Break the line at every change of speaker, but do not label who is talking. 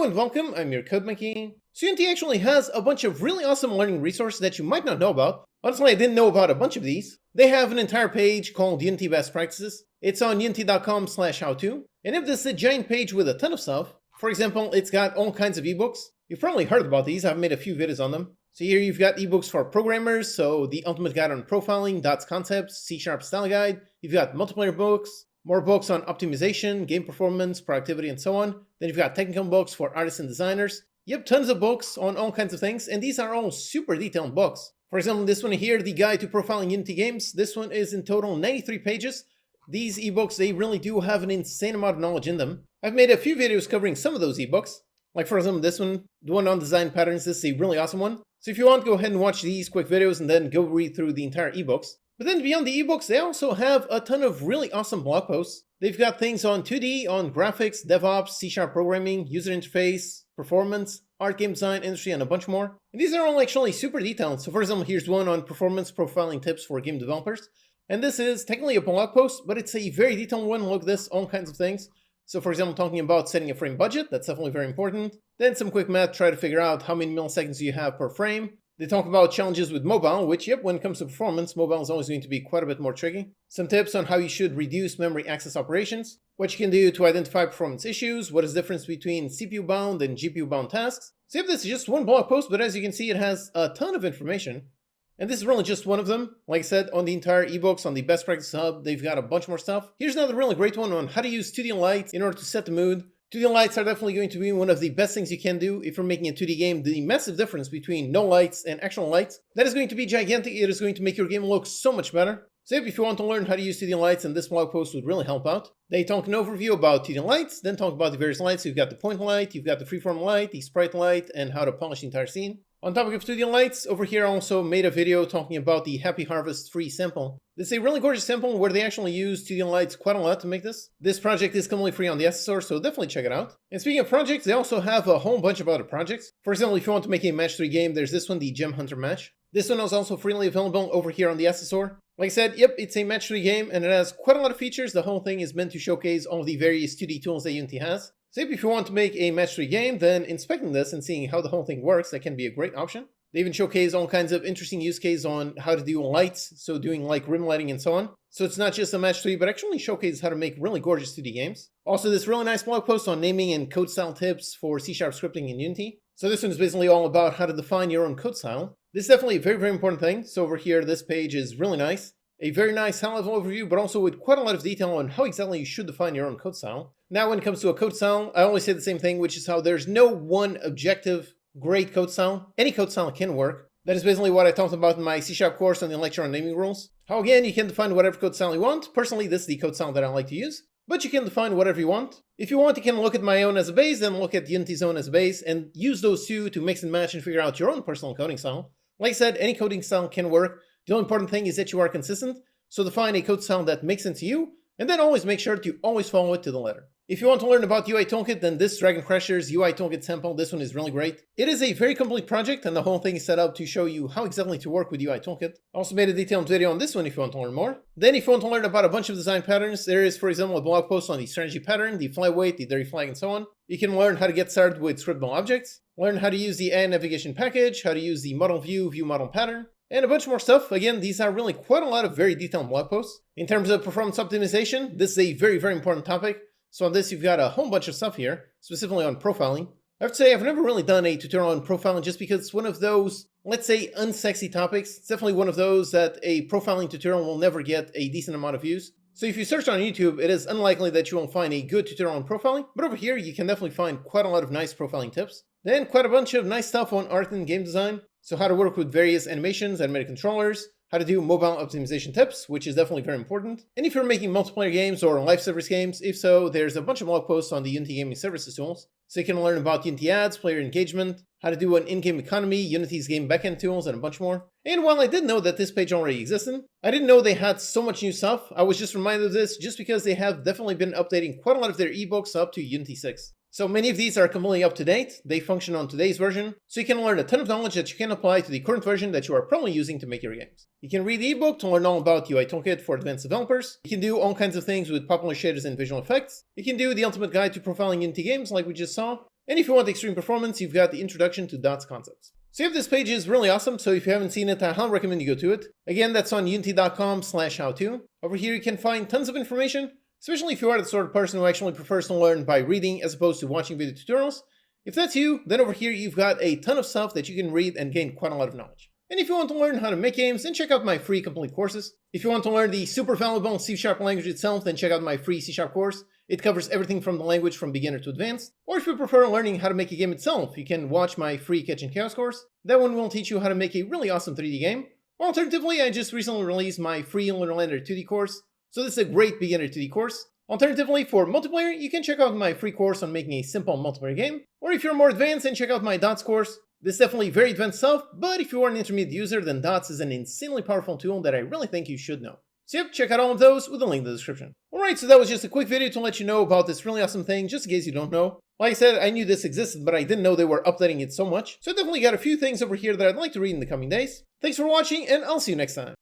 Hello and welcome, I'm your Code Monkey. So Unity actually has a bunch of really awesome learning resources that you might not know about. Honestly, I didn't know about a bunch of these. They have an entire page called Unity Best Practices. It's on unity.com/howto. And if this is a giant page with a ton of stuff, for example, it's got all kinds of ebooks. You've probably heard about these, I've made a few videos on them. So here you've got ebooks for programmers, so the ultimate guide on profiling, dots concepts, C# style guide. You've got multiplayer books, more books on optimization, game performance, productivity, and so on. Then you've got technical books for artists and designers. Yep, tons of books on all kinds of things, and these are all super detailed books. For example, this one here, the Guide to Profiling Unity Games, this one is in total 93 pages. These ebooks, they really do have an insane amount of knowledge in them. I've made a few videos covering some of those ebooks. Like for example, this one, the one on design patterns, this is a really awesome one. So if you want, go ahead and watch these quick videos and then go read through the entire ebooks. But then beyond the ebooks, they also have a ton of really awesome blog posts. They've got things on 2D, on graphics, DevOps, C# programming, user interface, performance, art, game design, industry, and a bunch more. And these are all actually super detailed. So for example, here's one on performance profiling tips for game developers. And this is technically a blog post, but it's a very detailed one. Look at this, all kinds of things. So for example, talking about setting a frame budget, that's definitely very important. Then some quick math, try to figure out how many milliseconds you have per frame. They talk about challenges with mobile, which, yep, when it comes to performance, mobile is always going to be quite a bit more tricky. Some tips on how you should reduce memory access operations, what you can do to identify performance issues, what is the difference between CPU-bound and GPU-bound tasks. So yep, this is just one blog post, but as you can see, it has a ton of information. And this is really just one of them. Like I said, on the entire ebooks, on the Best Practice Hub, they've got a bunch more stuff. Here's another really great one on how to use 2D lights in order to set the mood. 2D lights are definitely going to be one of the best things you can do if you're making a 2D game. The massive difference between no lights and actual lights, that is going to be gigantic. It is going to make your game look so much better. So if you want to learn how to use 2D lights, then this blog post would really help out. They talk an overview about 2D lights, then talk about the various lights. So you've got the point light, you've got the freeform light, the sprite light, and how to polish the entire scene. On topic of 2D lights, over here I also made a video talking about the Happy Harvest free sample. This is a really gorgeous sample where they actually use 2D lights quite a lot to make this. This project is completely free on the SSR, so definitely check it out. And speaking of projects, they also have a whole bunch of other projects. For example, if you want to make a match 3 game, there's this one, the Gem Hunter match. This one is also freely available over here on the SSR. Like I said, yep, it's a match 3 game, and it has quite a lot of features. The whole thing is meant to showcase all of the various 2D tools that Unity has. So if you want to make a match 3 game, then inspecting this and seeing how the whole thing works, that can be a great option. They even showcase all kinds of interesting use cases on how to do lights, so doing like rim lighting and so on. So it's not just a match 3, but actually showcases how to make really gorgeous 2D games. Also, this really nice blog post on naming and code style tips for C# scripting in Unity. So this one is basically all about how to define your own code style. This is definitely a very, very important thing. So over here, this page is really nice. A very nice high-level overview, but also with quite a lot of detail on how exactly you should define your own code style. Now, when it comes to a code style, I always say the same thing, which is how there's no one objective great code style. Any code style can work. That is basically what I talked about in my C# course on the lecture on naming rules. How again, you can define whatever code style you want. Personally, this is the code style that I like to use. But you can define whatever you want. If you want, you can look at my own as a base, then look at Unity's own as a base, and use those two to mix and match and figure out your own personal coding style. Like I said, any coding style can work. The only important thing is that you are consistent. So define a code style that makes sense to you, and then always make sure to always follow it to the letter. If you want to learn about UI Toolkit, then this Dragon Crasher's UI Toolkit sample, this one is really great. It is a very complete project, and the whole thing is set up to show you how exactly to work with UI Toolkit. I also made a detailed video on this one if you want to learn more. Then if you want to learn about a bunch of design patterns, there is, for example, a blog post on the strategy pattern, the flyweight, the dirty flag, and so on. You can learn how to get started with scriptable objects, learn how to use the AI navigation package, how to use the model view model pattern, and a bunch more stuff. Again, these are really quite a lot of very detailed blog posts. In terms of performance optimization, this is a very, very important topic. So on this, you've got a whole bunch of stuff here, specifically on profiling. I have to say, I've never really done a tutorial on profiling just because it's one of those, let's say, unsexy topics. It's definitely one of those that a profiling tutorial will never get a decent amount of views. So if you search on YouTube, it is unlikely that you won't find a good tutorial on profiling, but over here, you can definitely find quite a lot of nice profiling tips. Then quite a bunch of nice stuff on art and game design. So how to work with various animations, animated controllers, how to do mobile optimization tips, which is definitely very important. And if you're making multiplayer games or live service games, if so, there's a bunch of blog posts on the Unity Gaming Services tools. So you can learn about Unity ads, player engagement, how to do an in-game economy, Unity's game backend tools, and a bunch more. And while I did know that this page already existed, I didn't know they had so much new stuff. I was just reminded of this just because they have definitely been updating quite a lot of their ebooks up to Unity 6. So many of these are completely up to date. They function on today's version, so you can learn a ton of knowledge that you can apply to the current version that you are probably using to make your games. You can read the ebook to learn all about UI Toolkit for advanced developers. You can do all kinds of things with popular shaders and visual effects. You can do the ultimate guide to profiling Unity games like we just saw. And if you want extreme performance, you've got the Introduction to Dots Concepts. So this page is really awesome, so if you haven't seen it, I highly recommend you go to it. Again, that's on unity.com/how-to. Over here you can find tons of information, especially if you are the sort of person who actually prefers to learn by reading as opposed to watching video tutorials. If that's you, then over here you've got a ton of stuff that you can read and gain quite a lot of knowledge. And if you want to learn how to make games, then check out my free complete courses. If you want to learn the super valuable C# language itself, then check out my free C# course. It covers everything from the language from beginner to advanced. Or if you prefer learning how to make a game itself, you can watch my free Catch and Chaos course. That one will teach you how to make a really awesome 3D game. Alternatively, I just recently released my free Lunar Lander 2D course, so this is a great beginner 2D course. Alternatively, for multiplayer, you can check out my free course on making a simple multiplayer game. Or if you're more advanced, then check out my Dots course. This is definitely very advanced stuff, but if you are an intermediate user, then Dots is an insanely powerful tool that I really think you should know. So yep, check out all of those with a link in the description. Alright, so that was just a quick video to let you know about this really awesome thing, just in case you don't know. Like I said, I knew this existed, but I didn't know they were updating it so much. So I definitely got a few things over here that I'd like to read in the coming days. Thanks for watching, and I'll see you next time.